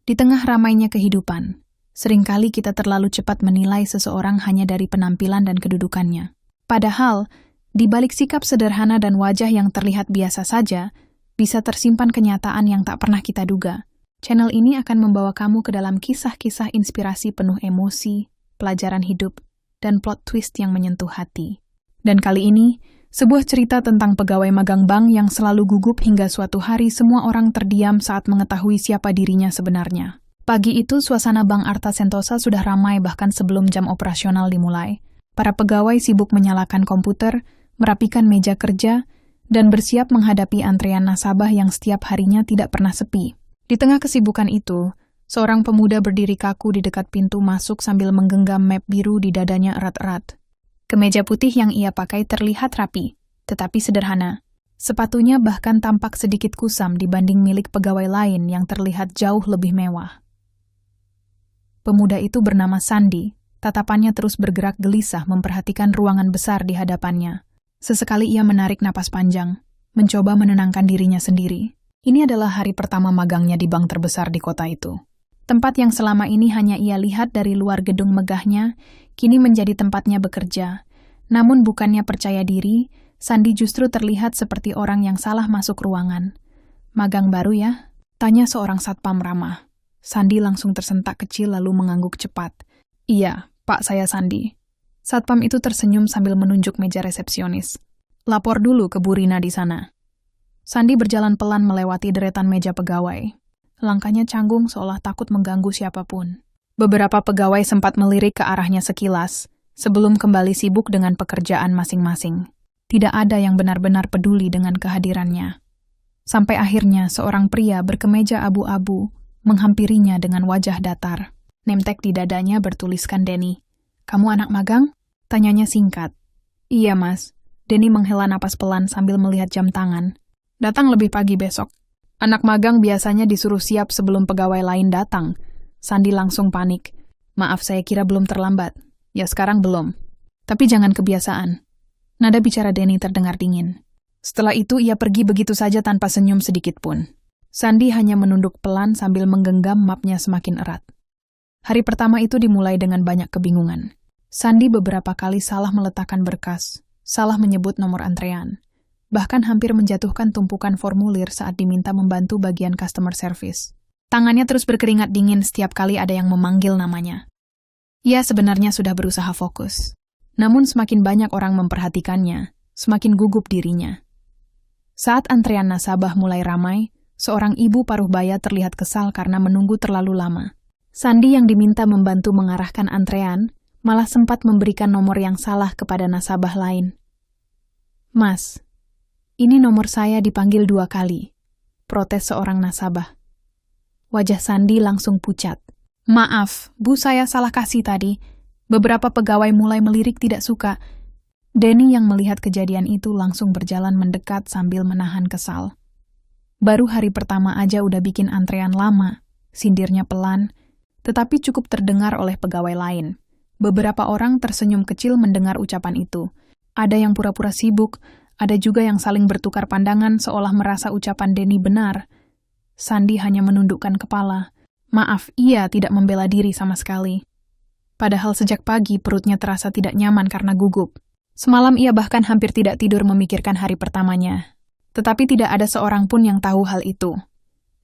Di tengah ramainya kehidupan, seringkali kita terlalu cepat menilai seseorang hanya dari penampilan dan kedudukannya. Padahal, di balik sikap sederhana dan wajah yang terlihat biasa saja, bisa tersimpan kenyataan yang tak pernah kita duga. Channel ini akan membawa kamu ke dalam kisah-kisah inspirasi penuh emosi, pelajaran hidup, dan plot twist yang menyentuh hati. Dan kali ini, sebuah cerita tentang pegawai magang bank yang selalu gugup hingga suatu hari semua orang terdiam saat mengetahui siapa dirinya sebenarnya. Pagi itu, suasana Bank Arta Sentosa sudah ramai bahkan sebelum jam operasional dimulai. Para pegawai sibuk menyalakan komputer, merapikan meja kerja, dan bersiap menghadapi antrean nasabah yang setiap harinya tidak pernah sepi. Di tengah kesibukan itu, seorang pemuda berdiri kaku di dekat pintu masuk sambil menggenggam map biru di dadanya erat-erat. Kemeja putih yang ia pakai terlihat rapi, tetapi sederhana. Sepatunya bahkan tampak sedikit kusam dibanding milik pegawai lain yang terlihat jauh lebih mewah. Pemuda itu bernama Sandi. Tatapannya terus bergerak gelisah memperhatikan ruangan besar di hadapannya. Sesekali ia menarik napas panjang, mencoba menenangkan dirinya sendiri. Ini adalah hari pertama magangnya di bank terbesar di kota itu. Tempat yang selama ini hanya ia lihat dari luar gedung megahnya, kini menjadi tempatnya bekerja. Namun bukannya percaya diri, Sandi justru terlihat seperti orang yang salah masuk ruangan. "Magang baru ya?" tanya seorang satpam ramah. Sandi langsung tersentak kecil lalu mengangguk cepat. "Iya, Pak, saya Sandi." Satpam itu tersenyum sambil menunjuk meja resepsionis. "Lapor dulu ke Bu Rina di sana." Sandi berjalan pelan melewati deretan meja pegawai. Langkahnya canggung seolah takut mengganggu siapapun. Beberapa pegawai sempat melirik ke arahnya sekilas, sebelum kembali sibuk dengan pekerjaan masing-masing. Tidak ada yang benar-benar peduli dengan kehadirannya. Sampai akhirnya seorang pria berkemeja abu-abu menghampirinya dengan wajah datar. Nemtek di dadanya bertuliskan Denny. "Kamu anak magang?" tanyanya singkat. "Iya, Mas." Denny menghela napas pelan sambil melihat jam tangan. "Datang lebih pagi besok. Anak magang biasanya disuruh siap sebelum pegawai lain datang." Sandi langsung panik. "Maaf, saya kira belum terlambat." "Ya sekarang belum. Tapi jangan kebiasaan." Nada bicara Denny terdengar dingin. Setelah itu ia pergi begitu saja tanpa senyum sedikit pun. Sandi hanya menunduk pelan sambil menggenggam mapnya semakin erat. Hari pertama itu dimulai dengan banyak kebingungan. Sandi beberapa kali salah meletakkan berkas, salah menyebut nomor antrean, bahkan hampir menjatuhkan tumpukan formulir saat diminta membantu bagian customer service. Tangannya terus berkeringat dingin setiap kali ada yang memanggil namanya. Ia sebenarnya sudah berusaha fokus. Namun semakin banyak orang memperhatikannya, semakin gugup dirinya. Saat antrean nasabah mulai ramai, seorang ibu paruh baya terlihat kesal karena menunggu terlalu lama. Sandi yang diminta membantu mengarahkan antrean, malah sempat memberikan nomor yang salah kepada nasabah lain. "Mas, ini nomor saya dipanggil 2 kali," protes seorang nasabah. Wajah Sandi langsung pucat. "Maaf, Bu, saya salah kasih tadi." Beberapa pegawai mulai melirik tidak suka. Denny yang melihat kejadian itu langsung berjalan mendekat sambil menahan kesal. "Baru hari pertama aja udah bikin antrean lama," sindirnya pelan, tetapi cukup terdengar oleh pegawai lain. Beberapa orang tersenyum kecil mendengar ucapan itu. Ada yang pura-pura sibuk, ada juga yang saling bertukar pandangan seolah merasa ucapan Denny benar. Sandi hanya menundukkan kepala. Maaf, ia tidak membela diri sama sekali. Padahal sejak pagi perutnya terasa tidak nyaman karena gugup. Semalam ia bahkan hampir tidak tidur memikirkan hari pertamanya. Tetapi tidak ada seorang pun yang tahu hal itu.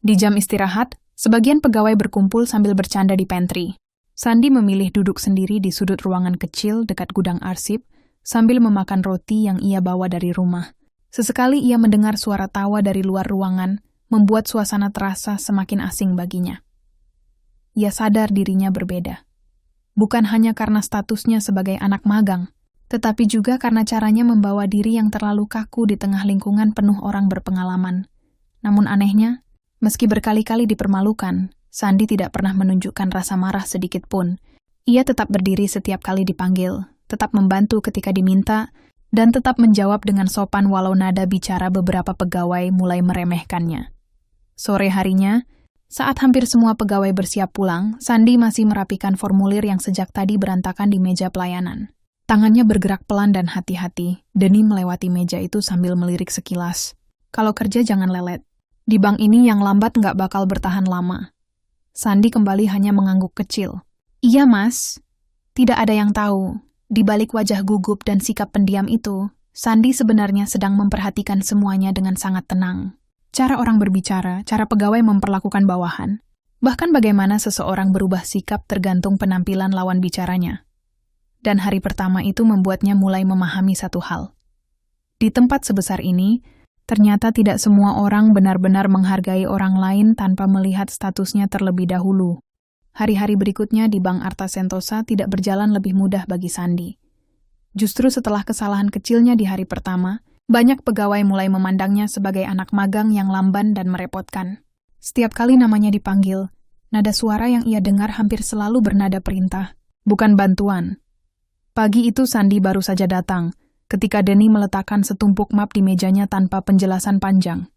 Di jam istirahat, sebagian pegawai berkumpul sambil bercanda di pantry. Sandi memilih duduk sendiri di sudut ruangan kecil dekat gudang arsip, sambil memakan roti yang ia bawa dari rumah. Sesekali ia mendengar suara tawa dari luar ruangan, membuat suasana terasa semakin asing baginya. Ia sadar dirinya berbeda. Bukan hanya karena statusnya sebagai anak magang, tetapi juga karena caranya membawa diri yang terlalu kaku di tengah lingkungan penuh orang berpengalaman. Namun anehnya, meski berkali-kali dipermalukan, Sandi tidak pernah menunjukkan rasa marah sedikit pun. Ia tetap berdiri setiap kali dipanggil, tetap membantu ketika diminta, dan tetap menjawab dengan sopan walau nada bicara beberapa pegawai mulai meremehkannya. Sore harinya, saat hampir semua pegawai bersiap pulang, Sandi masih merapikan formulir yang sejak tadi berantakan di meja pelayanan. Tangannya bergerak pelan dan hati-hati. Denny melewati meja itu sambil melirik sekilas. Kalau kerja jangan lelet. Di bank ini yang lambat nggak bakal bertahan lama. Sandi kembali hanya mengangguk kecil. Iya, Mas. Tidak ada yang tahu. Di balik wajah gugup dan sikap pendiam itu, Sandi sebenarnya sedang memperhatikan semuanya dengan sangat tenang. Cara orang berbicara, cara pegawai memperlakukan bawahan, bahkan bagaimana seseorang berubah sikap tergantung penampilan lawan bicaranya. Dan hari pertama itu membuatnya mulai memahami satu hal. Di tempat sebesar ini, ternyata tidak semua orang benar-benar menghargai orang lain tanpa melihat statusnya terlebih dahulu. Hari-hari berikutnya di Bank Arta Sentosa tidak berjalan lebih mudah bagi Sandi. Justru setelah kesalahan kecilnya di hari pertama, banyak pegawai mulai memandangnya sebagai anak magang yang lamban dan merepotkan. Setiap kali namanya dipanggil, nada suara yang ia dengar hampir selalu bernada perintah, bukan bantuan. Pagi itu Sandi baru saja datang, ketika Denny meletakkan setumpuk map di mejanya tanpa penjelasan panjang.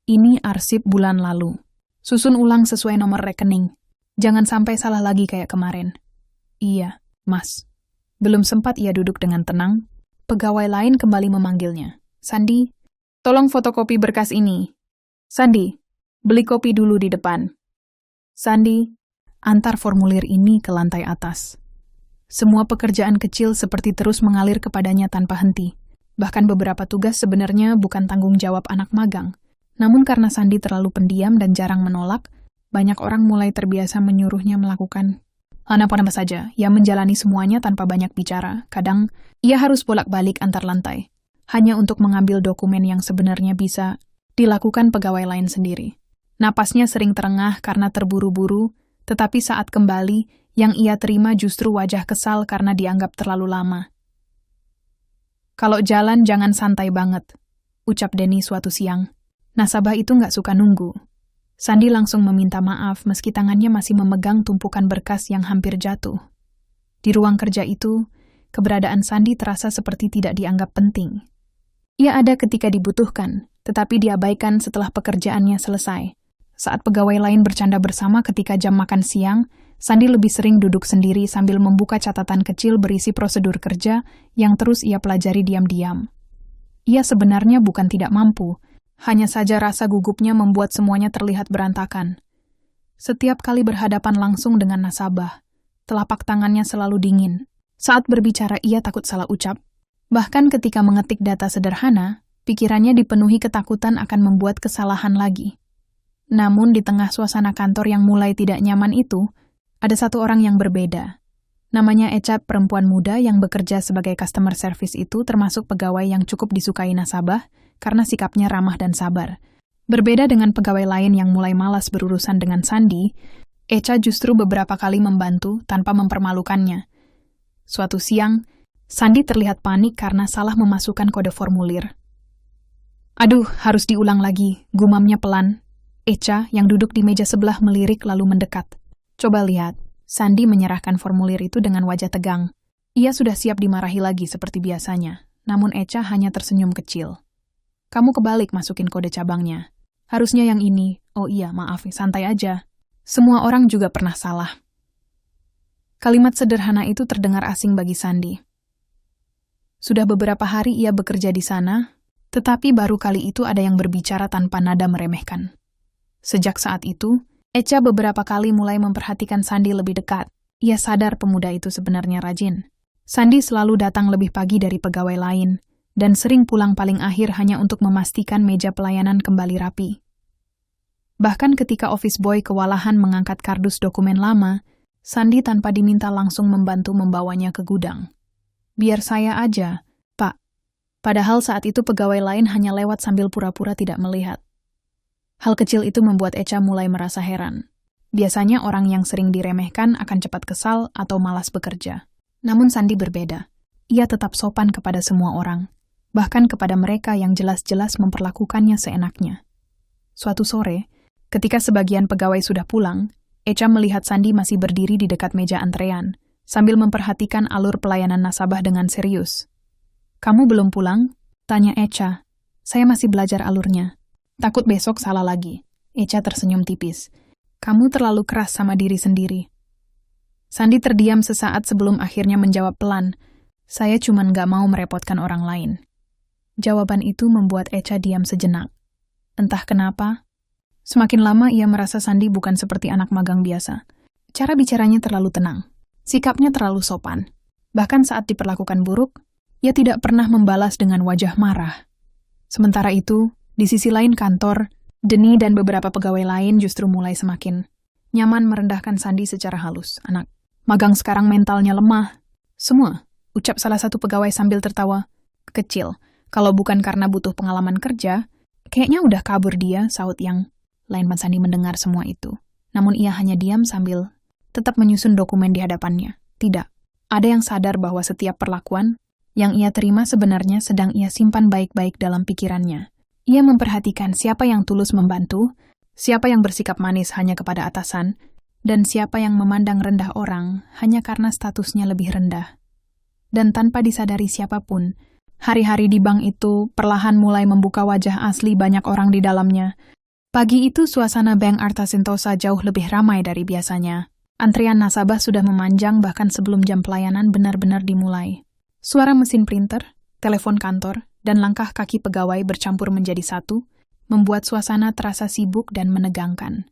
Ini arsip bulan lalu. Susun ulang sesuai nomor rekening. Jangan sampai salah lagi kayak kemarin. Iya, Mas. Belum sempat ia duduk dengan tenang, pegawai lain kembali memanggilnya. Sandi, tolong fotokopi berkas ini. Sandi, beli kopi dulu di depan. Sandi, antar formulir ini ke lantai atas. Semua pekerjaan kecil seperti terus mengalir kepadanya tanpa henti. Bahkan beberapa tugas sebenarnya bukan tanggung jawab anak magang. Namun karena Sandi terlalu pendiam dan jarang menolak, banyak orang mulai terbiasa menyuruhnya melakukan apa saja. Ia menjalani semuanya tanpa banyak bicara. Kadang, ia harus bolak-balik antar lantai, hanya untuk mengambil dokumen yang sebenarnya bisa dilakukan pegawai lain sendiri. Napasnya sering terengah karena terburu-buru, tetapi saat kembali, yang ia terima justru wajah kesal karena dianggap terlalu lama. Kalau jalan jangan santai banget, ucap Denny suatu siang. Nasabah itu nggak suka nunggu. Sandi langsung meminta maaf meski tangannya masih memegang tumpukan berkas yang hampir jatuh. Di ruang kerja itu, keberadaan Sandi terasa seperti tidak dianggap penting. Ia ada ketika dibutuhkan, tetapi diabaikan setelah pekerjaannya selesai. Saat pegawai lain bercanda bersama ketika jam makan siang, Sandi lebih sering duduk sendiri sambil membuka catatan kecil berisi prosedur kerja yang terus ia pelajari diam-diam. Ia sebenarnya bukan tidak mampu, hanya saja rasa gugupnya membuat semuanya terlihat berantakan. Setiap kali berhadapan langsung dengan nasabah, telapak tangannya selalu dingin. Saat berbicara ia takut salah ucap. Bahkan ketika mengetik data sederhana, pikirannya dipenuhi ketakutan akan membuat kesalahan lagi. Namun di tengah suasana kantor yang mulai tidak nyaman itu, ada satu orang yang berbeda. Namanya Echa, perempuan muda yang bekerja sebagai customer service itu termasuk pegawai yang cukup disukai nasabah karena sikapnya ramah dan sabar. Berbeda dengan pegawai lain yang mulai malas berurusan dengan Sandi, Echa justru beberapa kali membantu tanpa mempermalukannya. Suatu siang, Sandi terlihat panik karena salah memasukkan kode formulir. Aduh, harus diulang lagi, gumamnya pelan. Echa yang duduk di meja sebelah melirik lalu mendekat. Coba lihat. Sandi menyerahkan formulir itu dengan wajah tegang. Ia sudah siap dimarahi lagi seperti biasanya, namun Echa hanya tersenyum kecil. Kamu kebalik masukin kode cabangnya. Harusnya yang ini. Oh iya, maaf, santai aja. Semua orang juga pernah salah. Kalimat sederhana itu terdengar asing bagi Sandi. Sudah beberapa hari ia bekerja di sana, tetapi baru kali itu ada yang berbicara tanpa nada meremehkan. Sejak saat itu, Echa beberapa kali mulai memperhatikan Sandi lebih dekat. Ia sadar pemuda itu sebenarnya rajin. Sandi selalu datang lebih pagi dari pegawai lain, dan sering pulang paling akhir hanya untuk memastikan meja pelayanan kembali rapi. Bahkan ketika office boy kewalahan mengangkat kardus dokumen lama, Sandi tanpa diminta langsung membantu membawanya ke gudang. Biar saya aja, Pak. Padahal saat itu pegawai lain hanya lewat sambil pura-pura tidak melihat. Hal kecil itu membuat Echa mulai merasa heran. Biasanya orang yang sering diremehkan akan cepat kesal atau malas bekerja. Namun Sandi berbeda. Ia tetap sopan kepada semua orang, bahkan kepada mereka yang jelas-jelas memperlakukannya seenaknya. Suatu sore, ketika sebagian pegawai sudah pulang, Echa melihat Sandi masih berdiri di dekat meja antrean, sambil memperhatikan alur pelayanan nasabah dengan serius. "Kamu belum pulang?" tanya Echa. "Saya masih belajar alurnya. Takut besok salah lagi." Echa tersenyum tipis. "Kamu terlalu keras sama diri sendiri." Sandi terdiam sesaat sebelum akhirnya menjawab pelan, "Saya cuma nggak mau merepotkan orang lain." Jawaban itu membuat Echa diam sejenak. Entah kenapa, Semakin lama ia merasa Sandi bukan seperti anak magang biasa. Cara bicaranya terlalu tenang, sikapnya terlalu sopan. Bahkan saat diperlakukan buruk, ia tidak pernah membalas dengan wajah marah. Sementara itu, di sisi lain kantor, Denny dan beberapa pegawai lain justru mulai semakin nyaman merendahkan Sandi secara halus. Anak magang sekarang mentalnya lemah. Semua, ucap salah satu pegawai sambil tertawa. Kecil, kalau bukan karena butuh pengalaman kerja, kayaknya udah kabur dia, saut yang lain. Sandi mendengar semua itu. Namun ia hanya diam sambil tetap menyusun dokumen di hadapannya. Tidak, ada yang sadar bahwa setiap perlakuan yang ia terima sebenarnya sedang ia simpan baik-baik dalam pikirannya. Ia memperhatikan siapa yang tulus membantu, siapa yang bersikap manis hanya kepada atasan, dan siapa yang memandang rendah orang hanya karena statusnya lebih rendah. Dan tanpa disadari siapapun, hari-hari di bank itu perlahan mulai membuka wajah asli banyak orang di dalamnya. Pagi itu suasana Bank Arta Sentosa jauh lebih ramai dari biasanya. Antrian nasabah sudah memanjang bahkan sebelum jam pelayanan benar-benar dimulai. Suara mesin printer, telepon kantor, dan langkah kaki pegawai bercampur menjadi satu, membuat suasana terasa sibuk dan menegangkan.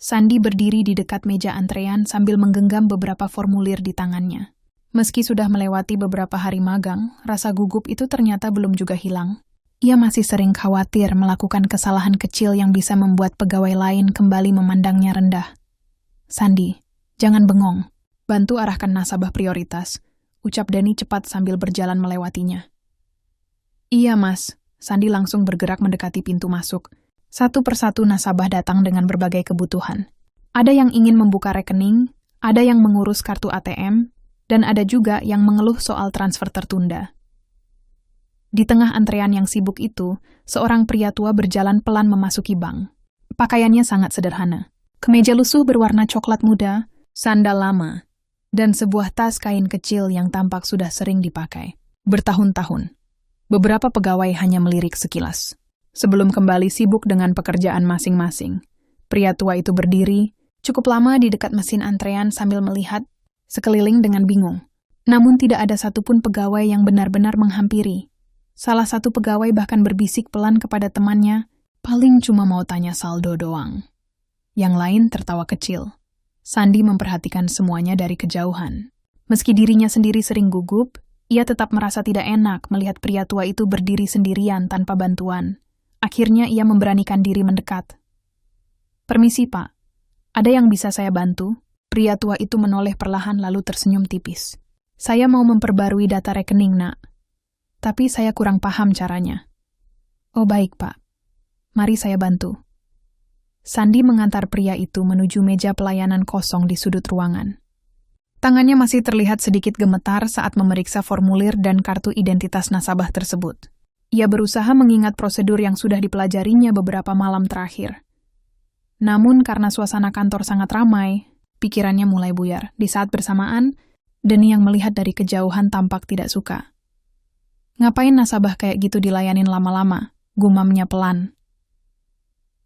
Sandi berdiri di dekat meja antrean sambil menggenggam beberapa formulir di tangannya. Meski sudah melewati beberapa hari magang, rasa gugup itu ternyata belum juga hilang. Ia masih sering khawatir melakukan kesalahan kecil yang bisa membuat pegawai lain kembali memandangnya rendah. Sandi, jangan bengong. Bantu arahkan nasabah prioritas, ucap Denny cepat sambil berjalan melewatinya. Iya, Mas. Sandi langsung bergerak mendekati pintu masuk. Satu persatu nasabah datang dengan berbagai kebutuhan. Ada yang ingin membuka rekening, ada yang mengurus kartu ATM, dan ada juga yang mengeluh soal transfer tertunda. Di tengah antrean yang sibuk itu, seorang pria tua berjalan pelan memasuki bank. Pakaiannya sangat sederhana. Kemeja lusuh berwarna coklat muda, sandal lama, dan sebuah tas kain kecil yang tampak sudah sering dipakai bertahun-tahun. Beberapa pegawai hanya melirik sekilas. Sebelum kembali sibuk dengan pekerjaan masing-masing, pria tua itu berdiri cukup lama di dekat mesin antrean sambil melihat sekeliling dengan bingung. Namun tidak ada satupun pegawai yang benar-benar menghampiri. Salah satu pegawai bahkan berbisik pelan kepada temannya, paling cuma mau tanya saldo doang. Yang lain tertawa kecil. Sandi memperhatikan semuanya dari kejauhan. Meski dirinya sendiri sering gugup, ia tetap merasa tidak enak melihat pria tua itu berdiri sendirian tanpa bantuan. Akhirnya ia memberanikan diri mendekat. Permisi, Pak. Ada yang bisa saya bantu? Pria tua itu menoleh perlahan lalu tersenyum tipis. Saya mau memperbarui data rekening, Nak. Tapi saya kurang paham caranya. Oh baik, Pak. Mari saya bantu. Sandi mengantar pria itu menuju meja pelayanan kosong di sudut ruangan. Tangannya masih terlihat sedikit gemetar saat memeriksa formulir dan kartu identitas nasabah tersebut. Ia berusaha mengingat prosedur yang sudah dipelajarinya beberapa malam terakhir. Namun karena suasana kantor sangat ramai, pikirannya mulai buyar. Di saat bersamaan, Denny yang melihat dari kejauhan tampak tidak suka. Ngapain nasabah kayak gitu dilayanin lama-lama? Gumamnya pelan.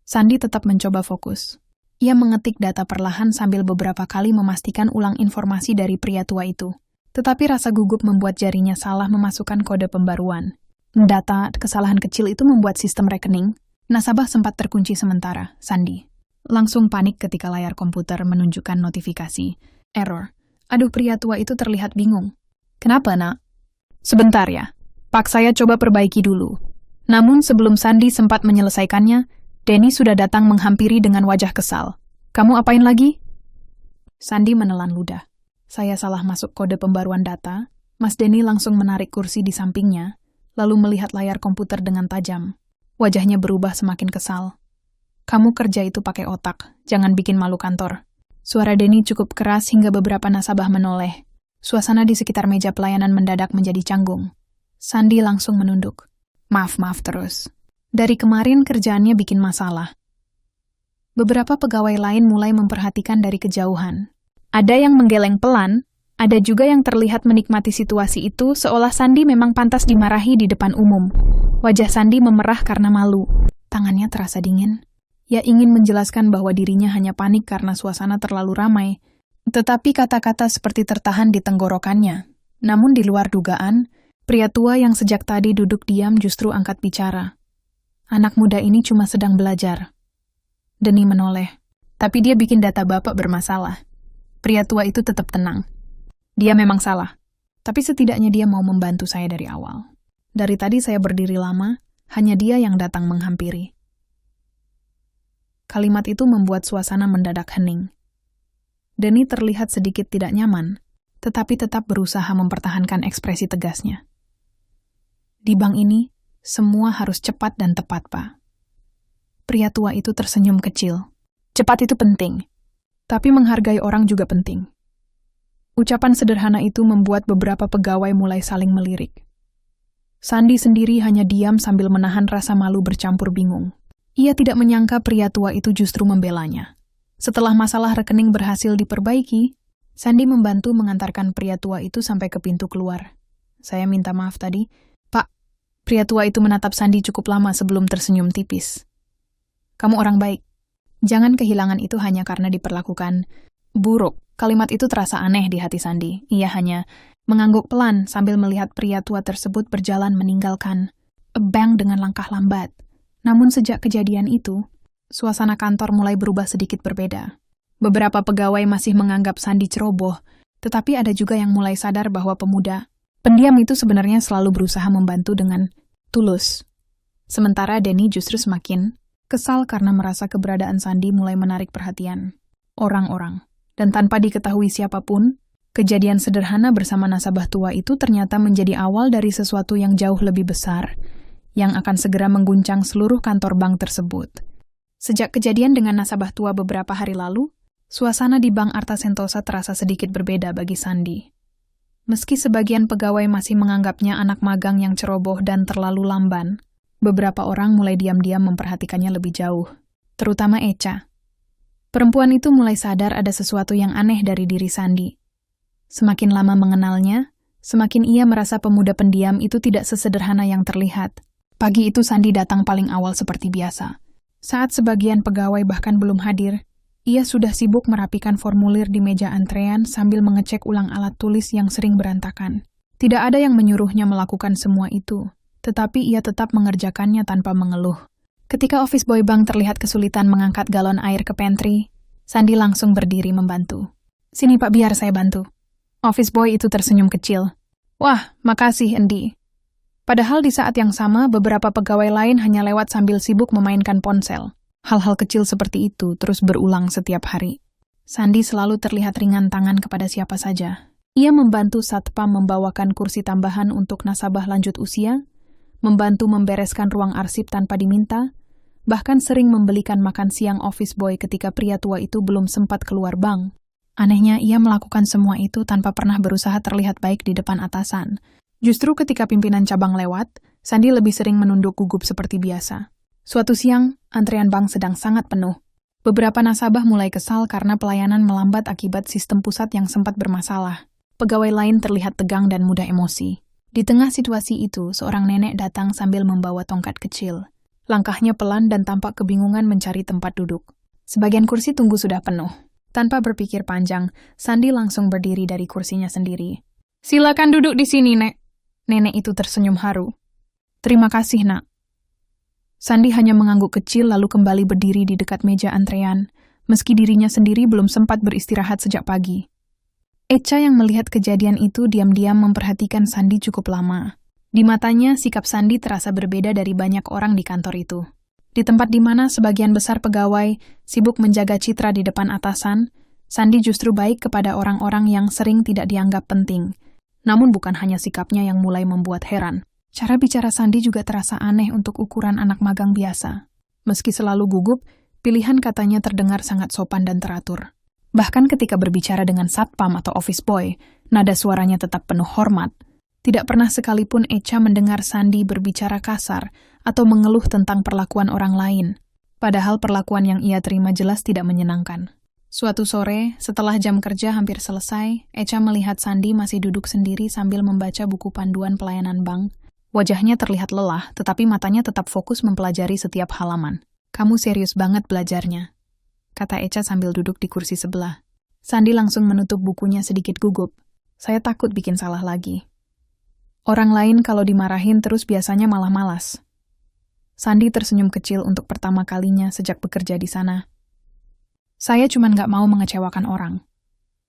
Sandi tetap mencoba fokus. Ia mengetik data perlahan sambil beberapa kali memastikan ulang informasi dari pria tua itu. Tetapi rasa gugup membuat jarinya salah memasukkan kode pembaruan. Data kesalahan kecil itu membuat sistem rekening nasabah sempat terkunci sementara. Sandi langsung panik ketika layar komputer menunjukkan notifikasi. Error. Aduh, pria tua itu terlihat bingung. Kenapa, Nak? Sebentar ya. Pak, saya coba perbaiki dulu. Namun sebelum Sandi sempat menyelesaikannya, Denny sudah datang menghampiri dengan wajah kesal. Kamu apain lagi? Sandi menelan ludah. Saya salah masuk kode pembaruan data. Mas Denny langsung menarik kursi di sampingnya, lalu melihat layar komputer dengan tajam. Wajahnya berubah semakin kesal. Kamu kerja itu pakai otak, jangan bikin malu kantor. Suara Denny cukup keras hingga beberapa nasabah menoleh. Suasana di sekitar meja pelayanan mendadak menjadi canggung. Sandi langsung menunduk. Maaf terus. Dari kemarin kerjaannya bikin masalah. Beberapa pegawai lain mulai memperhatikan dari kejauhan. Ada yang menggeleng pelan, ada juga yang terlihat menikmati situasi itu seolah Sandi memang pantas dimarahi di depan umum. Wajah Sandi memerah karena malu. Tangannya terasa dingin. Ia ingin menjelaskan bahwa dirinya hanya panik karena suasana terlalu ramai. Tetapi kata-kata seperti tertahan di tenggorokannya. Namun di luar dugaan, pria tua yang sejak tadi duduk diam justru angkat bicara. Anak muda ini cuma sedang belajar. Denny menoleh. Tapi dia bikin data Bapak bermasalah. Pria tua itu tetap tenang. Dia memang salah. Tapi setidaknya dia mau membantu saya dari awal. Dari tadi saya berdiri lama, hanya dia yang datang menghampiri. Kalimat itu membuat suasana mendadak hening. Denny terlihat sedikit tidak nyaman, tetapi tetap berusaha mempertahankan ekspresi tegasnya. Di bank ini, semua harus cepat dan tepat, Pak. Pria tua itu tersenyum kecil. Cepat itu penting, tapi menghargai orang juga penting. Ucapan sederhana itu membuat beberapa pegawai mulai saling melirik. Sandi sendiri hanya diam sambil menahan rasa malu bercampur bingung. Ia tidak menyangka pria tua itu justru membelanya. Setelah masalah rekening berhasil diperbaiki, Sandi membantu mengantarkan pria tua itu sampai ke pintu keluar. Saya minta maaf tadi. Pak, pria tua itu menatap Sandi cukup lama sebelum tersenyum tipis. Kamu orang baik. Jangan kehilangan itu hanya karena diperlakukan buruk. Kalimat itu terasa aneh di hati Sandi. Ia hanya mengangguk pelan sambil melihat pria tua tersebut berjalan meninggalkan bank dengan langkah lambat. Namun sejak kejadian itu, suasana kantor mulai berubah sedikit berbeda. Beberapa pegawai masih menganggap Sandi ceroboh, tetapi ada juga yang mulai sadar bahwa pemuda pendiam itu sebenarnya selalu berusaha membantu dengan tulus. Sementara Denny justru semakin kesal karena merasa keberadaan Sandi mulai menarik perhatian orang-orang. Dan tanpa diketahui siapapun, kejadian sederhana bersama nasabah tua itu ternyata menjadi awal dari sesuatu yang jauh lebih besar, yang akan segera mengguncang seluruh kantor bank tersebut. Sejak kejadian dengan nasabah tua beberapa hari lalu, suasana di Bank Arta Sentosa terasa sedikit berbeda bagi Sandi. Meski sebagian pegawai masih menganggapnya anak magang yang ceroboh dan terlalu lamban, beberapa orang mulai diam-diam memperhatikannya lebih jauh, terutama Echa. Perempuan itu mulai sadar ada sesuatu yang aneh dari diri Sandi. Semakin lama mengenalnya, semakin ia merasa pemuda pendiam itu tidak sesederhana yang terlihat. Pagi itu Sandi datang paling awal seperti biasa. Saat sebagian pegawai bahkan belum hadir, ia sudah sibuk merapikan formulir di meja antrean sambil mengecek ulang alat tulis yang sering berantakan. Tidak ada yang menyuruhnya melakukan semua itu, tetapi ia tetap mengerjakannya tanpa mengeluh. Ketika office boy bank terlihat kesulitan mengangkat galon air ke pantry, Sandi langsung berdiri membantu. Sini Pak, biar saya bantu. Office boy itu tersenyum kecil. Wah, makasih Endi. Padahal di saat yang sama, beberapa pegawai lain hanya lewat sambil sibuk memainkan ponsel. Hal-hal kecil seperti itu terus berulang setiap hari. Sandi selalu terlihat ringan tangan kepada siapa saja. Ia membantu satpam membawakan kursi tambahan untuk nasabah lanjut usia, membantu membereskan ruang arsip tanpa diminta, bahkan sering membelikan makan siang office boy ketika pria tua itu belum sempat keluar bank. Anehnya, ia melakukan semua itu tanpa pernah berusaha terlihat baik di depan atasan. Justru ketika pimpinan cabang lewat, Sandi lebih sering menunduk gugup seperti biasa. Suatu siang, antrean bank sedang sangat penuh. Beberapa nasabah mulai kesal karena pelayanan melambat akibat sistem pusat yang sempat bermasalah. Pegawai lain terlihat tegang dan mudah emosi. Di tengah situasi itu, seorang nenek datang sambil membawa tongkat kecil. Langkahnya pelan dan tampak kebingungan mencari tempat duduk. Sebagian kursi tunggu sudah penuh. Tanpa berpikir panjang, Sandi langsung berdiri dari kursinya sendiri. Silakan duduk di sini, Nek. Nenek itu tersenyum haru. Terima kasih, Nak. Sandi hanya mengangguk kecil lalu kembali berdiri di dekat meja antrean, meski dirinya sendiri belum sempat beristirahat sejak pagi. Echa yang melihat kejadian itu diam-diam memperhatikan Sandi cukup lama. Di matanya, sikap Sandi terasa berbeda dari banyak orang di kantor itu. Di tempat di mana sebagian besar pegawai sibuk menjaga citra di depan atasan, Sandi justru baik kepada orang-orang yang sering tidak dianggap penting. Namun bukan hanya sikapnya yang mulai membuat heran. Cara bicara Sandi juga terasa aneh untuk ukuran anak magang biasa. Meski selalu gugup, pilihan katanya terdengar sangat sopan dan teratur. Bahkan ketika berbicara dengan satpam atau office boy, nada suaranya tetap penuh hormat. Tidak pernah sekalipun Echa mendengar Sandi berbicara kasar atau mengeluh tentang perlakuan orang lain. Padahal perlakuan yang ia terima jelas tidak menyenangkan. Suatu sore, setelah jam kerja hampir selesai, Echa melihat Sandi masih duduk sendiri sambil membaca buku panduan pelayanan bank. Wajahnya terlihat lelah, tetapi matanya tetap fokus mempelajari setiap halaman. Kamu serius banget belajarnya, kata Echa sambil duduk di kursi sebelah. Sandi langsung menutup bukunya sedikit gugup. Saya takut bikin salah lagi. Orang lain kalau dimarahin terus biasanya malah malas. Sandi tersenyum kecil untuk pertama kalinya sejak bekerja di sana. Saya cuma nggak mau mengecewakan orang.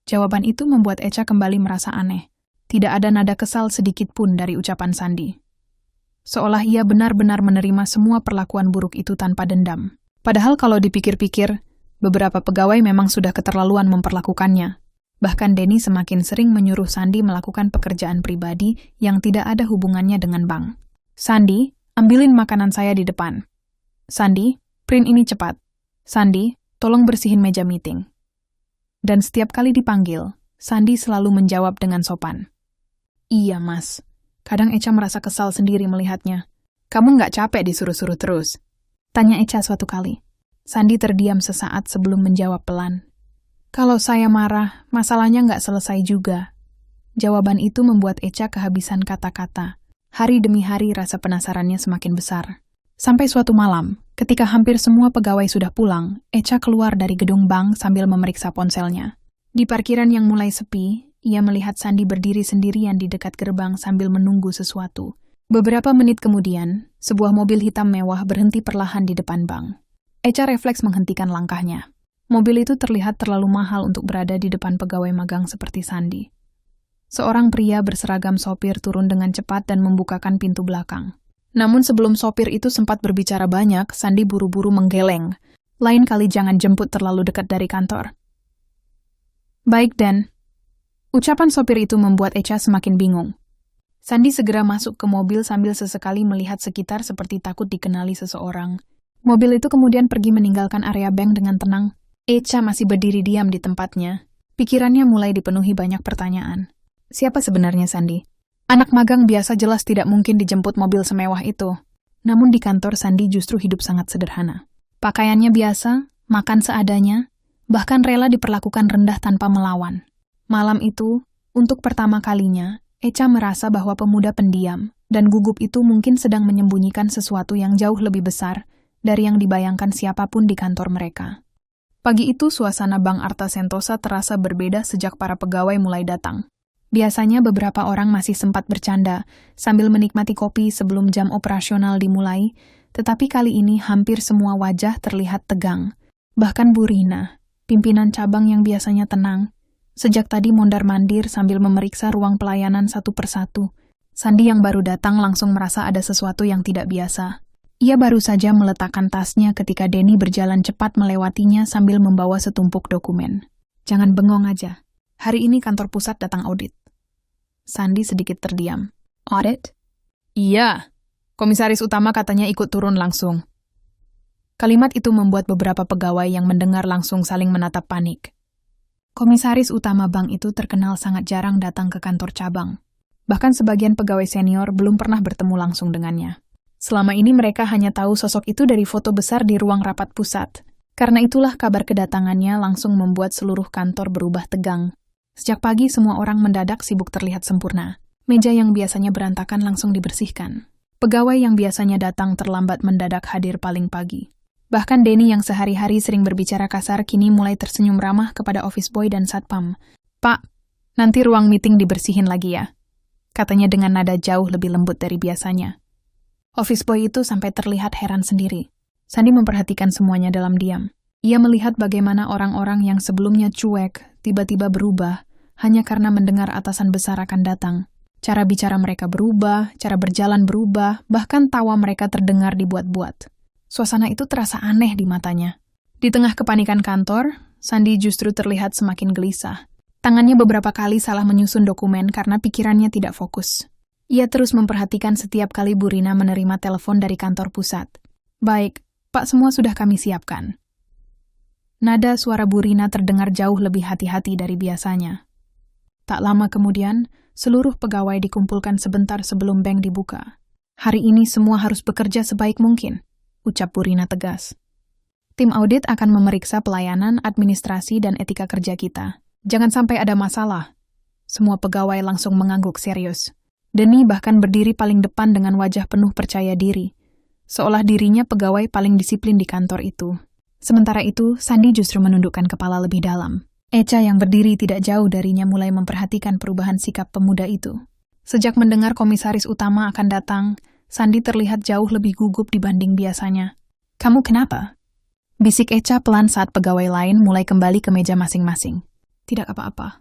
Jawaban itu membuat Echa kembali merasa aneh. Tidak ada nada kesal sedikit pun dari ucapan Sandi. Seolah ia benar-benar menerima semua perlakuan buruk itu tanpa dendam. Padahal kalau dipikir-pikir, beberapa pegawai memang sudah keterlaluan memperlakukannya. Bahkan Denny semakin sering menyuruh Sandi melakukan pekerjaan pribadi yang tidak ada hubungannya dengan bank. Sandi, ambilin makanan saya di depan. Sandi, print ini cepat. Sandi, tolong bersihin meja meeting. Dan setiap kali dipanggil, Sandi selalu menjawab dengan sopan. Iya, Mas. Kadang Echa merasa kesal sendiri melihatnya. Kamu nggak capek disuruh-suruh terus? Tanya Echa suatu kali. Sandi terdiam sesaat sebelum menjawab pelan. Kalau saya marah, masalahnya nggak selesai juga. Jawaban itu membuat Echa kehabisan kata-kata. Hari demi hari rasa penasarannya semakin besar. Sampai suatu malam, ketika hampir semua pegawai sudah pulang, Echa keluar dari gedung bank sambil memeriksa ponselnya. Di parkiran yang mulai sepi, ia melihat Sandi berdiri sendirian di dekat gerbang sambil menunggu sesuatu. Beberapa menit kemudian, sebuah mobil hitam mewah berhenti perlahan di depan bank. Echa refleks menghentikan langkahnya. Mobil itu terlihat terlalu mahal untuk berada di depan pegawai magang seperti Sandi. Seorang pria berseragam sopir turun dengan cepat dan membukakan pintu belakang. Namun sebelum sopir itu sempat berbicara banyak, Sandi buru-buru menggeleng. Lain kali jangan jemput terlalu dekat dari kantor. Baik, Dan. Ucapan sopir itu membuat Echa semakin bingung. Sandi segera masuk ke mobil sambil sesekali melihat sekitar seperti takut dikenali seseorang. Mobil itu kemudian pergi meninggalkan area bank dengan tenang. Echa masih berdiri diam di tempatnya. Pikirannya mulai dipenuhi banyak pertanyaan. Siapa sebenarnya Sandi? Anak magang biasa jelas tidak mungkin dijemput mobil semewah itu. Namun di kantor Sandi justru hidup sangat sederhana. Pakaiannya biasa, makan seadanya, bahkan rela diperlakukan rendah tanpa melawan. Malam itu, untuk pertama kalinya, Echa merasa bahwa pemuda pendiam dan gugup itu mungkin sedang menyembunyikan sesuatu yang jauh lebih besar dari yang dibayangkan siapapun di kantor mereka. Pagi itu suasana Bank Arta Sentosa terasa berbeda sejak para pegawai mulai datang. Biasanya beberapa orang masih sempat bercanda sambil menikmati kopi sebelum jam operasional dimulai, tetapi kali ini hampir semua wajah terlihat tegang. Bahkan Bu Rina, pimpinan cabang yang biasanya tenang, sejak tadi mondar-mandir sambil memeriksa ruang pelayanan satu persatu. Sandi yang baru datang langsung merasa ada sesuatu yang tidak biasa. Ia baru saja meletakkan tasnya ketika Denny berjalan cepat melewatinya sambil membawa setumpuk dokumen. Jangan bengong aja. Hari ini kantor pusat datang audit. Sandi sedikit terdiam. Audit? Iya. Komisaris utama katanya ikut turun langsung. Kalimat itu membuat beberapa pegawai yang mendengar langsung saling menatap panik. Komisaris utama bank itu terkenal sangat jarang datang ke kantor cabang. Bahkan sebagian pegawai senior belum pernah bertemu langsung dengannya. Selama ini mereka hanya tahu sosok itu dari foto besar di ruang rapat pusat. Karena itulah kabar kedatangannya langsung membuat seluruh kantor berubah tegang. Sejak pagi semua orang mendadak sibuk terlihat sempurna. Meja yang biasanya berantakan langsung dibersihkan. Pegawai yang biasanya datang terlambat mendadak hadir paling pagi. Bahkan Denny yang sehari-hari sering berbicara kasar kini mulai tersenyum ramah kepada office boy dan satpam. Pak, nanti ruang meeting dibersihin lagi ya. Katanya dengan nada jauh lebih lembut dari biasanya. Office boy itu sampai terlihat heran sendiri. Sandi memperhatikan semuanya dalam diam. Ia melihat bagaimana orang-orang yang sebelumnya cuek, tiba-tiba berubah, hanya karena mendengar atasan besar akan datang. Cara bicara mereka berubah, cara berjalan berubah, bahkan tawa mereka terdengar dibuat-buat. Suasana itu terasa aneh di matanya. Di tengah kepanikan kantor, Sandi justru terlihat semakin gelisah. Tangannya beberapa kali salah menyusun dokumen karena pikirannya tidak fokus. Ia terus memperhatikan setiap kali Bu Rina menerima telepon dari kantor pusat. Baik, Pak, semua sudah kami siapkan. Nada suara Bu Rina terdengar jauh lebih hati-hati dari biasanya. Tak lama kemudian, seluruh pegawai dikumpulkan sebentar sebelum bank dibuka. Hari ini semua harus bekerja sebaik mungkin, ucap Bu Rina tegas. Tim audit akan memeriksa pelayanan, administrasi, dan etika kerja kita. Jangan sampai ada masalah. Semua pegawai langsung mengangguk serius. Denny bahkan berdiri paling depan dengan wajah penuh percaya diri, seolah dirinya pegawai paling disiplin di kantor itu. Sementara itu, Sandi justru menundukkan kepala lebih dalam. Echa yang berdiri tidak jauh darinya mulai memperhatikan perubahan sikap pemuda itu. Sejak mendengar komisaris utama akan datang, Sandi terlihat jauh lebih gugup dibanding biasanya. "Kamu kenapa?" bisik Echa pelan saat pegawai lain mulai kembali ke meja masing-masing. "Tidak apa-apa.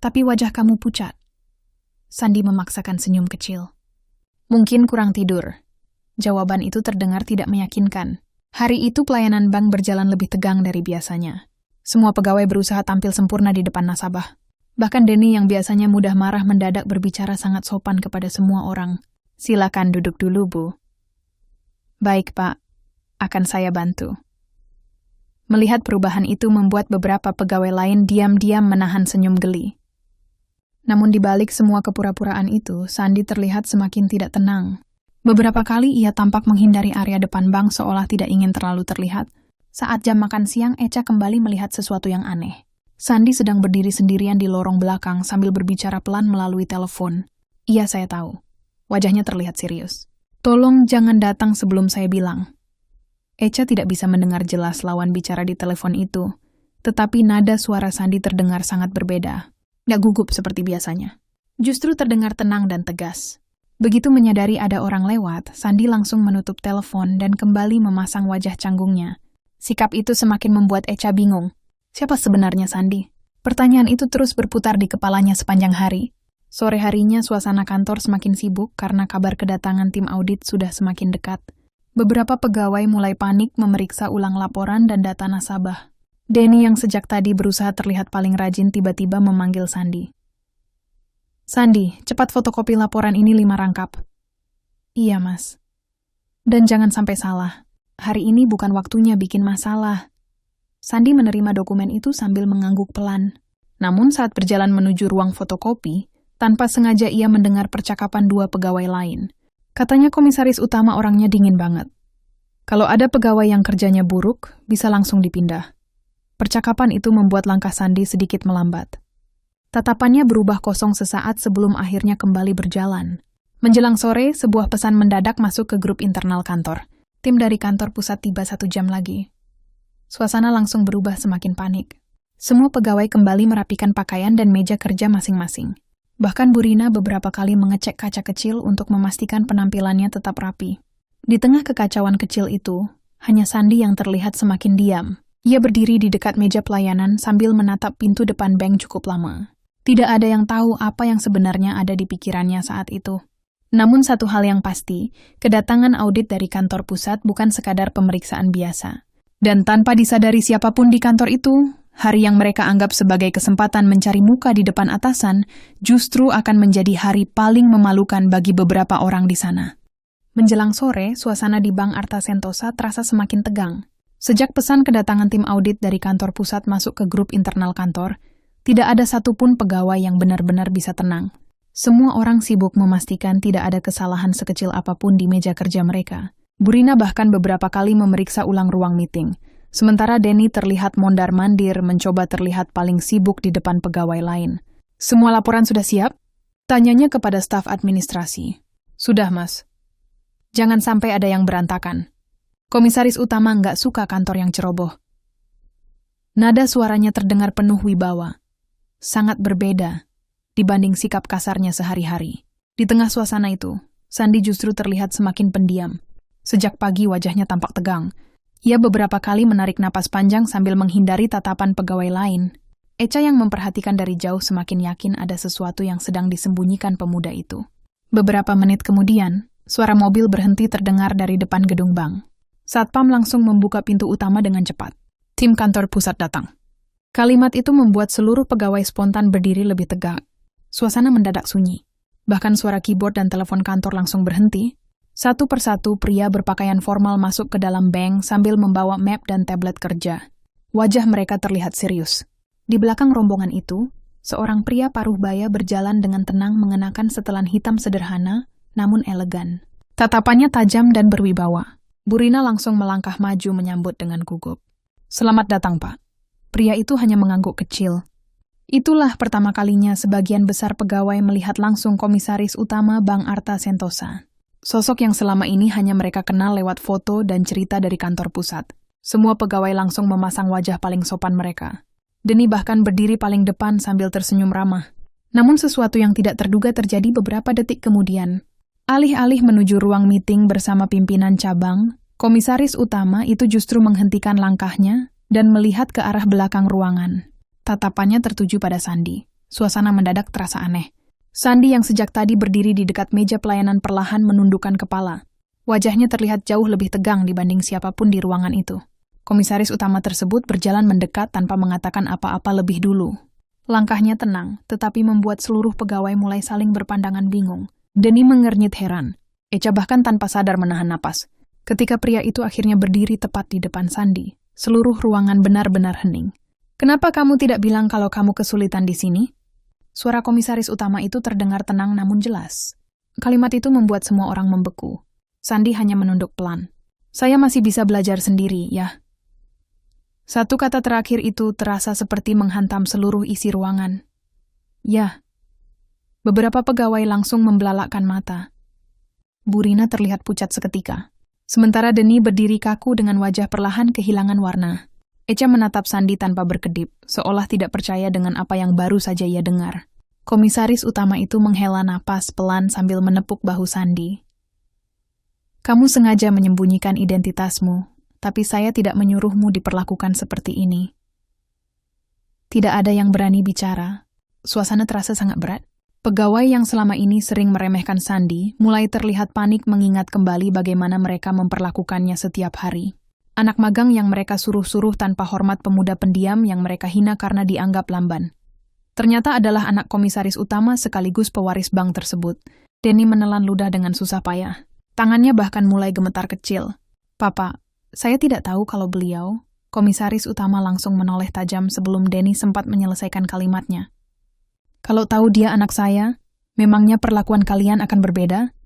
Tapi wajah kamu pucat." Sandi memaksakan senyum kecil. "Mungkin kurang tidur." Jawaban itu terdengar tidak meyakinkan. Hari itu pelayanan bank berjalan lebih tegang dari biasanya. Semua pegawai berusaha tampil sempurna di depan nasabah. Bahkan Denny yang biasanya mudah marah mendadak berbicara sangat sopan kepada semua orang. "Silakan duduk dulu, Bu." "Baik, Pak. Akan saya bantu." Melihat perubahan itu membuat beberapa pegawai lain diam-diam menahan senyum geli. Namun di balik semua kepura-puraan itu, Sandi terlihat semakin tidak tenang. Beberapa kali ia tampak menghindari area depan bank seolah tidak ingin terlalu terlihat. Saat jam makan siang, Echa kembali melihat sesuatu yang aneh. Sandi sedang berdiri sendirian di lorong belakang sambil berbicara pelan melalui telepon. "Iya, saya tahu." Wajahnya terlihat serius. "Tolong jangan datang sebelum saya bilang." Echa tidak bisa mendengar jelas lawan bicara di telepon itu, tetapi nada suara Sandi terdengar sangat berbeda. Nggak gugup seperti biasanya. Justru terdengar tenang dan tegas. Begitu menyadari ada orang lewat, Sandi langsung menutup telepon dan kembali memasang wajah canggungnya. Sikap itu semakin membuat Echa bingung. Siapa sebenarnya Sandi? Pertanyaan itu terus berputar di kepalanya sepanjang hari. Sore harinya suasana kantor semakin sibuk karena kabar kedatangan tim audit sudah semakin dekat. Beberapa pegawai mulai panik memeriksa ulang laporan dan data nasabah. Denny yang sejak tadi berusaha terlihat paling rajin tiba-tiba memanggil Sandi. "Sandi, cepat fotokopi laporan ini 5 rangkap." "Iya, Mas." "Dan jangan sampai salah. Hari ini bukan waktunya bikin masalah." Sandi menerima dokumen itu sambil mengangguk pelan. Namun saat berjalan menuju ruang fotokopi, tanpa sengaja ia mendengar percakapan 2 pegawai lain. Katanya komisaris utama orangnya dingin banget. Kalau ada pegawai yang kerjanya buruk, bisa langsung dipindah. Percakapan itu membuat langkah Sandi sedikit melambat. Tatapannya berubah kosong sesaat sebelum akhirnya kembali berjalan. Menjelang sore, sebuah pesan mendadak masuk ke grup internal kantor. Tim dari kantor pusat tiba 1 jam lagi. Suasana langsung berubah semakin panik. Semua pegawai kembali merapikan pakaian dan meja kerja masing-masing. Bahkan Bu Rina beberapa kali mengecek kaca kecil untuk memastikan penampilannya tetap rapi. Di tengah kekacauan kecil itu, hanya Sandi yang terlihat semakin diam. Ia berdiri di dekat meja pelayanan sambil menatap pintu depan bank cukup lama. Tidak ada yang tahu apa yang sebenarnya ada di pikirannya saat itu. Namun satu hal yang pasti, kedatangan audit dari kantor pusat bukan sekadar pemeriksaan biasa. Dan tanpa disadari siapapun di kantor itu, hari yang mereka anggap sebagai kesempatan mencari muka di depan atasan, justru akan menjadi hari paling memalukan bagi beberapa orang di sana. Menjelang sore, suasana di Bank Arta Sentosa terasa semakin tegang. Sejak pesan kedatangan tim audit dari kantor pusat masuk ke grup internal kantor, tidak ada satupun pegawai yang benar-benar bisa tenang. Semua orang sibuk memastikan tidak ada kesalahan sekecil apapun di meja kerja mereka. Bu Rina bahkan beberapa kali memeriksa ulang ruang meeting. Sementara Denny terlihat mondar-mandir mencoba terlihat paling sibuk di depan pegawai lain. "Semua laporan sudah siap?" tanyanya kepada staf administrasi. "Sudah, Mas." "Jangan sampai ada yang berantakan. Komisaris utama nggak suka kantor yang ceroboh." Nada suaranya terdengar penuh wibawa. Sangat berbeda dibanding sikap kasarnya sehari-hari. Di tengah suasana itu, Sandi justru terlihat semakin pendiam. Sejak pagi wajahnya tampak tegang. Ia beberapa kali menarik napas panjang sambil menghindari tatapan pegawai lain. Echa yang memperhatikan dari jauh semakin yakin ada sesuatu yang sedang disembunyikan pemuda itu. Beberapa menit kemudian, suara mobil berhenti terdengar dari depan gedung bank. Satpam langsung membuka pintu utama dengan cepat. "Tim kantor pusat datang." Kalimat itu membuat seluruh pegawai spontan berdiri lebih tegak. Suasana mendadak sunyi. Bahkan suara keyboard dan telepon kantor langsung berhenti. Satu persatu pria berpakaian formal masuk ke dalam bank sambil membawa map dan tablet kerja. Wajah mereka terlihat serius. Di belakang rombongan itu, seorang pria paruh baya berjalan dengan tenang mengenakan setelan hitam sederhana, namun elegan. Tatapannya tajam dan berwibawa. Bu Rina langsung melangkah maju menyambut dengan gugup. "Selamat datang, Pak." Pria itu hanya mengangguk kecil. Itulah pertama kalinya sebagian besar pegawai melihat langsung komisaris utama Bank Arta Sentosa. Sosok yang selama ini hanya mereka kenal lewat foto dan cerita dari kantor pusat. Semua pegawai langsung memasang wajah paling sopan mereka. Denny bahkan berdiri paling depan sambil tersenyum ramah. Namun sesuatu yang tidak terduga terjadi beberapa detik kemudian. Alih-alih menuju ruang meeting bersama pimpinan cabang, komisaris utama itu justru menghentikan langkahnya dan melihat ke arah belakang ruangan. Tatapannya tertuju pada Sandy. Suasana mendadak terasa aneh. Sandy yang sejak tadi berdiri di dekat meja pelayanan perlahan menundukkan kepala. Wajahnya terlihat jauh lebih tegang dibanding siapapun di ruangan itu. Komisaris utama tersebut berjalan mendekat tanpa mengatakan apa-apa lebih dulu. Langkahnya tenang, tetapi membuat seluruh pegawai mulai saling berpandangan bingung. Denny mengernyit heran. Echa bahkan tanpa sadar menahan napas. Ketika pria itu akhirnya berdiri tepat di depan Sandy, seluruh ruangan benar-benar hening. "Kenapa kamu tidak bilang kalau kamu kesulitan di sini?" Suara komisaris utama itu terdengar tenang namun jelas. Kalimat itu membuat semua orang membeku. Sandy hanya menunduk pelan. "Saya masih bisa belajar sendiri, ya." Satu kata terakhir itu terasa seperti menghantam seluruh isi ruangan. "Ya." Beberapa pegawai langsung membelalakkan mata. Burina terlihat pucat seketika. Sementara Denny berdiri kaku dengan wajah perlahan kehilangan warna. Echa menatap Sandy tanpa berkedip, seolah tidak percaya dengan apa yang baru saja ia dengar. Komisaris utama itu menghela napas pelan sambil menepuk bahu Sandy. "Kamu sengaja menyembunyikan identitasmu, tapi saya tidak menyuruhmu diperlakukan seperti ini." Tidak ada yang berani bicara. Suasana terasa sangat berat. Pegawai yang selama ini sering meremehkan Sandy mulai terlihat panik mengingat kembali bagaimana mereka memperlakukannya setiap hari. Anak magang yang mereka suruh-suruh tanpa hormat pemuda pendiam yang mereka hina karena dianggap lamban. Ternyata adalah anak komisaris utama sekaligus pewaris bank tersebut. Denny menelan ludah dengan susah payah. Tangannya bahkan mulai gemetar kecil. "Papa, saya tidak tahu kalau beliau..." Komisaris utama langsung menoleh tajam sebelum Denny sempat menyelesaikan kalimatnya. "Kalau tahu dia anak saya, memangnya perlakuan kalian akan berbeda?"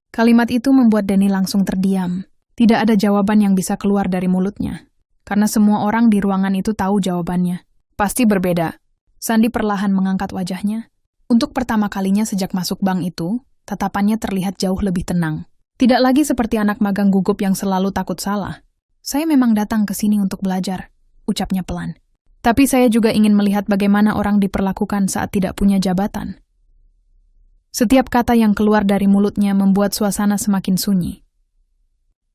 Kalimat itu membuat Denny langsung terdiam. Tidak ada jawaban yang bisa keluar dari mulutnya. Karena semua orang di ruangan itu tahu jawabannya. Pasti berbeda. Sandy perlahan mengangkat wajahnya. Untuk pertama kalinya sejak masuk bank itu, tatapannya terlihat jauh lebih tenang. Tidak lagi seperti anak magang gugup yang selalu takut salah. "Saya memang datang ke sini untuk belajar," ucapnya pelan. "Tapi saya juga ingin melihat bagaimana orang diperlakukan saat tidak punya jabatan." Setiap kata yang keluar dari mulutnya membuat suasana semakin sunyi.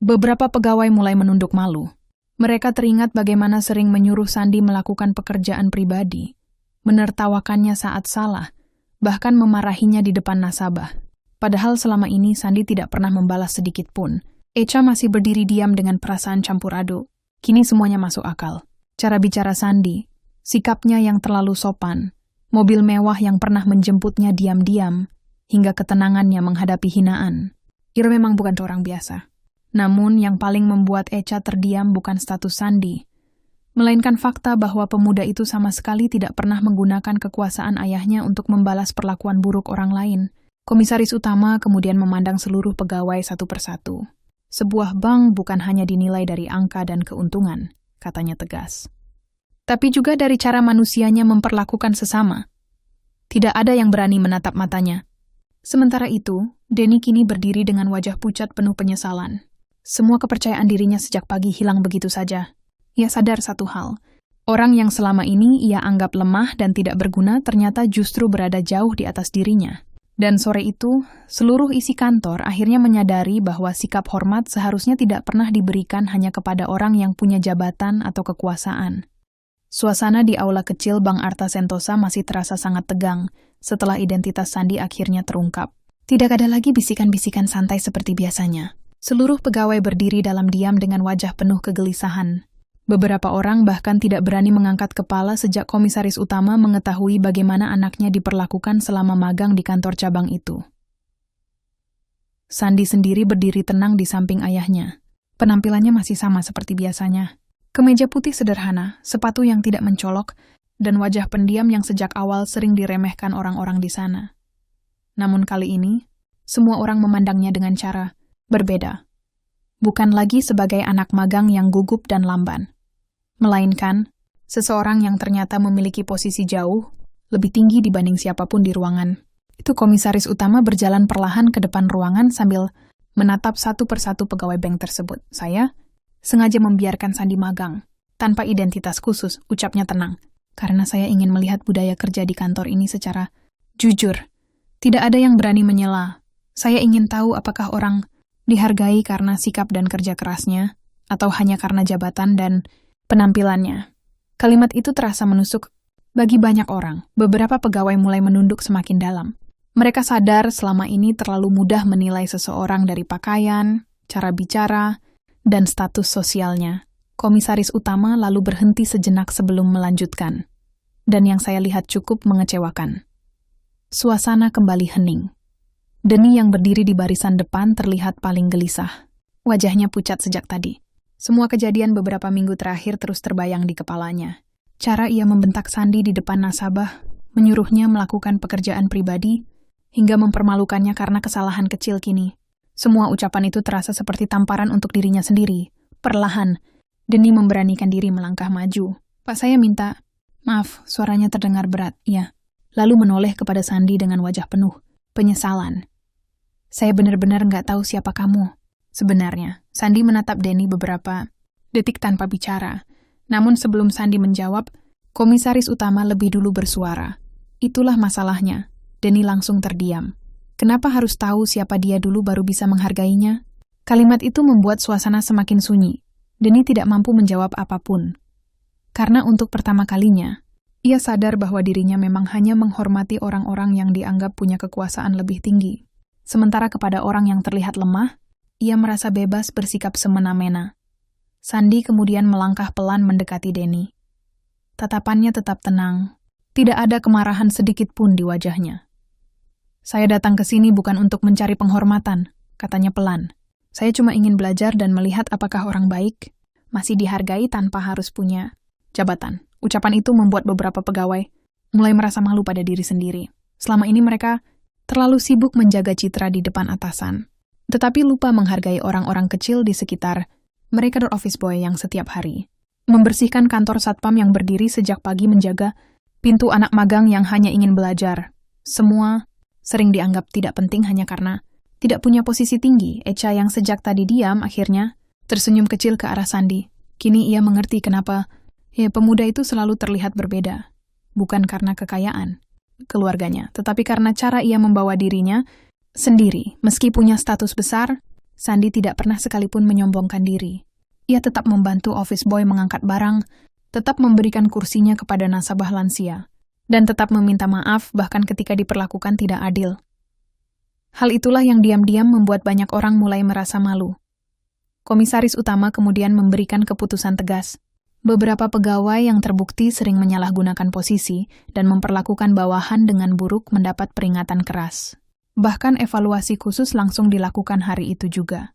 Beberapa pegawai mulai menunduk malu. Mereka teringat bagaimana sering menyuruh Sandy melakukan pekerjaan pribadi, menertawakannya saat salah, bahkan memarahinya di depan nasabah. Padahal selama ini Sandy tidak pernah membalas sedikit pun. Echa masih berdiri diam dengan perasaan campur aduk. Kini semuanya masuk akal. Cara bicara Sandy, sikapnya yang terlalu sopan, mobil mewah yang pernah menjemputnya diam-diam, hingga ketenangannya menghadapi hinaan. Ia memang bukan orang biasa. Namun yang paling membuat Echa terdiam bukan status Sandy, melainkan fakta bahwa pemuda itu sama sekali tidak pernah menggunakan kekuasaan ayahnya untuk membalas perlakuan buruk orang lain. Komisaris utama kemudian memandang seluruh pegawai satu persatu. "Sebuah bank bukan hanya dinilai dari angka dan keuntungan," katanya tegas. "Tapi juga dari cara manusianya memperlakukan sesama. Tidak ada yang berani menatap matanya." Sementara itu, Denny kini berdiri dengan wajah pucat penuh penyesalan. Semua kepercayaan dirinya sejak pagi hilang begitu saja. Ia sadar satu hal. Orang yang selama ini ia anggap lemah dan tidak berguna ternyata justru berada jauh di atas dirinya. Dan sore itu, seluruh isi kantor akhirnya menyadari bahwa sikap hormat seharusnya tidak pernah diberikan hanya kepada orang yang punya jabatan atau kekuasaan. Suasana di aula kecil Bank Arta Sentosa masih terasa sangat tegang setelah identitas Sandy akhirnya terungkap. Tidak ada lagi bisikan-bisikan santai seperti biasanya. Seluruh pegawai berdiri dalam diam dengan wajah penuh kegelisahan. Beberapa orang bahkan tidak berani mengangkat kepala sejak komisaris utama mengetahui bagaimana anaknya diperlakukan selama magang di kantor cabang itu. Sandy sendiri berdiri tenang di samping ayahnya. Penampilannya masih sama seperti biasanya. Kemeja putih sederhana, sepatu yang tidak mencolok, dan wajah pendiam yang sejak awal sering diremehkan orang-orang di sana. Namun kali ini, semua orang memandangnya dengan cara berbeda. Bukan lagi sebagai anak magang yang gugup dan lamban, melainkan seseorang yang ternyata memiliki posisi jauh lebih tinggi dibanding siapapun di ruangan. Itu komisaris utama berjalan perlahan ke depan ruangan sambil menatap satu persatu pegawai bank tersebut. "Saya sengaja membiarkan Sandy magang tanpa identitas khusus," ucapnya tenang, "karena saya ingin melihat budaya kerja di kantor ini secara jujur. Tidak ada yang berani menyela, Saya ingin tahu apakah orang dihargai karena sikap dan kerja kerasnya, atau hanya karena jabatan dan penampilannya. Kalimat itu terasa menusuk bagi banyak orang. Beberapa pegawai mulai menunduk semakin dalam. Mereka sadar selama ini terlalu mudah menilai seseorang dari pakaian, cara bicara, dan status sosialnya. Komisaris utama lalu berhenti sejenak sebelum melanjutkan. Dan yang saya lihat cukup mengecewakan. Suasana kembali hening. Denny yang berdiri di barisan depan terlihat paling gelisah. Wajahnya pucat sejak tadi. Semua kejadian beberapa minggu terakhir terus terbayang di kepalanya. Cara ia membentak Sandi di depan nasabah, menyuruhnya melakukan pekerjaan pribadi, hingga mempermalukannya karena kesalahan kecil kini. Semua ucapan itu terasa seperti tamparan untuk dirinya sendiri. Perlahan, Denny memberanikan diri melangkah maju. Pak, saya minta maaf, suaranya terdengar berat, ya. Lalu menoleh kepada Sandi dengan wajah penuh penyesalan. Saya benar-benar nggak tahu siapa kamu. Sebenarnya, Sandi menatap Denny beberapa detik tanpa bicara. Namun sebelum Sandi menjawab, komisaris utama lebih dulu bersuara. Itulah masalahnya. Denny langsung terdiam. Kenapa harus tahu siapa dia dulu baru bisa menghargainya? Kalimat itu membuat suasana semakin sunyi. Denny tidak mampu menjawab apapun. Karena untuk pertama kalinya, ia sadar bahwa dirinya memang hanya menghormati orang-orang yang dianggap punya kekuasaan lebih tinggi. Sementara kepada orang yang terlihat lemah, ia merasa bebas bersikap semena-mena. Sandi kemudian melangkah pelan mendekati Denny. Tatapannya tetap tenang. Tidak ada kemarahan sedikit pun di wajahnya. Saya datang ke sini bukan untuk mencari penghormatan, katanya pelan. Saya cuma ingin belajar dan melihat apakah orang baik masih dihargai tanpa harus punya jabatan. Ucapan itu membuat beberapa pegawai mulai merasa malu pada diri sendiri. Selama ini mereka terlalu sibuk menjaga citra di depan atasan, tetapi lupa menghargai orang-orang kecil di sekitar mereka dan office boy yang setiap hari membersihkan kantor satpam yang berdiri sejak pagi, menjaga pintu anak magang yang hanya ingin belajar. Semua sering dianggap tidak penting hanya karena tidak punya posisi tinggi. Echa yang sejak tadi diam akhirnya tersenyum kecil ke arah Sandi. Kini ia mengerti kenapa pemuda itu selalu terlihat berbeda. Bukan karena kekayaan keluarganya, tetapi karena cara ia membawa dirinya sendiri. Meski punya status besar, Sandi tidak pernah sekalipun menyombongkan diri. Ia tetap membantu office boy mengangkat barang, tetap memberikan kursinya kepada nasabah lansia, dan tetap meminta maaf bahkan ketika diperlakukan tidak adil. Hal itulah yang diam-diam membuat banyak orang mulai merasa malu. Komisaris utama kemudian memberikan keputusan tegas. Beberapa pegawai yang terbukti sering menyalahgunakan posisi dan memperlakukan bawahan dengan buruk mendapat peringatan keras. Bahkan evaluasi khusus langsung dilakukan hari itu juga.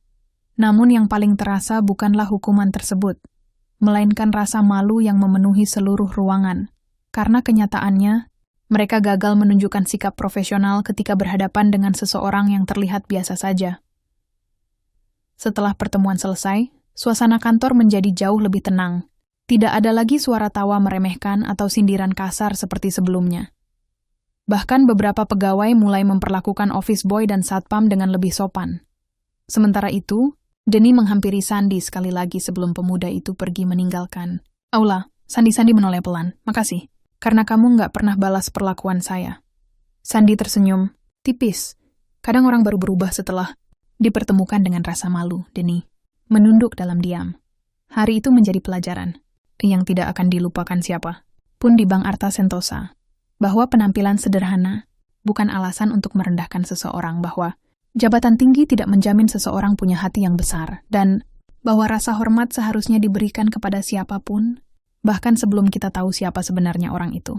Namun yang paling terasa bukanlah hukuman tersebut, melainkan rasa malu yang memenuhi seluruh ruangan. Karena kenyataannya, mereka gagal menunjukkan sikap profesional ketika berhadapan dengan seseorang yang terlihat biasa saja. Setelah pertemuan selesai, suasana kantor menjadi jauh lebih tenang. Tidak ada lagi suara tawa meremehkan atau sindiran kasar seperti sebelumnya. Bahkan beberapa pegawai mulai memperlakukan office boy dan satpam dengan lebih sopan. Sementara itu, Denny menghampiri Sandi sekali lagi sebelum pemuda itu pergi meninggalkan aula. Sandi menoleh pelan. Makasih. Karena kamu nggak pernah balas perlakuan saya. Sandi tersenyum, tipis. Kadang orang baru berubah setelah dipertemukan dengan rasa malu. Denny menunduk dalam diam. Hari itu menjadi pelajaran yang tidak akan dilupakan siapa pun di Bank Arta Sentosa, bahwa penampilan sederhana bukan alasan untuk merendahkan seseorang, bahwa jabatan tinggi tidak menjamin seseorang punya hati yang besar, dan bahwa rasa hormat seharusnya diberikan kepada siapapun, bahkan sebelum kita tahu siapa sebenarnya orang itu.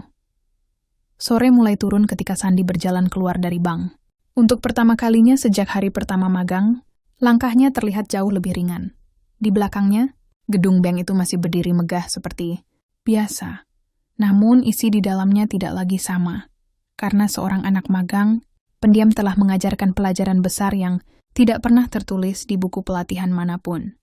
Sore mulai turun ketika Sandi berjalan keluar dari bank. Untuk pertama kalinya sejak hari pertama magang, langkahnya terlihat jauh lebih ringan. Di belakangnya, gedung bank itu masih berdiri megah seperti biasa. Namun isi di dalamnya tidak lagi sama. Karena seorang anak magang, pendiam telah mengajarkan pelajaran besar yang tidak pernah tertulis di buku pelatihan manapun.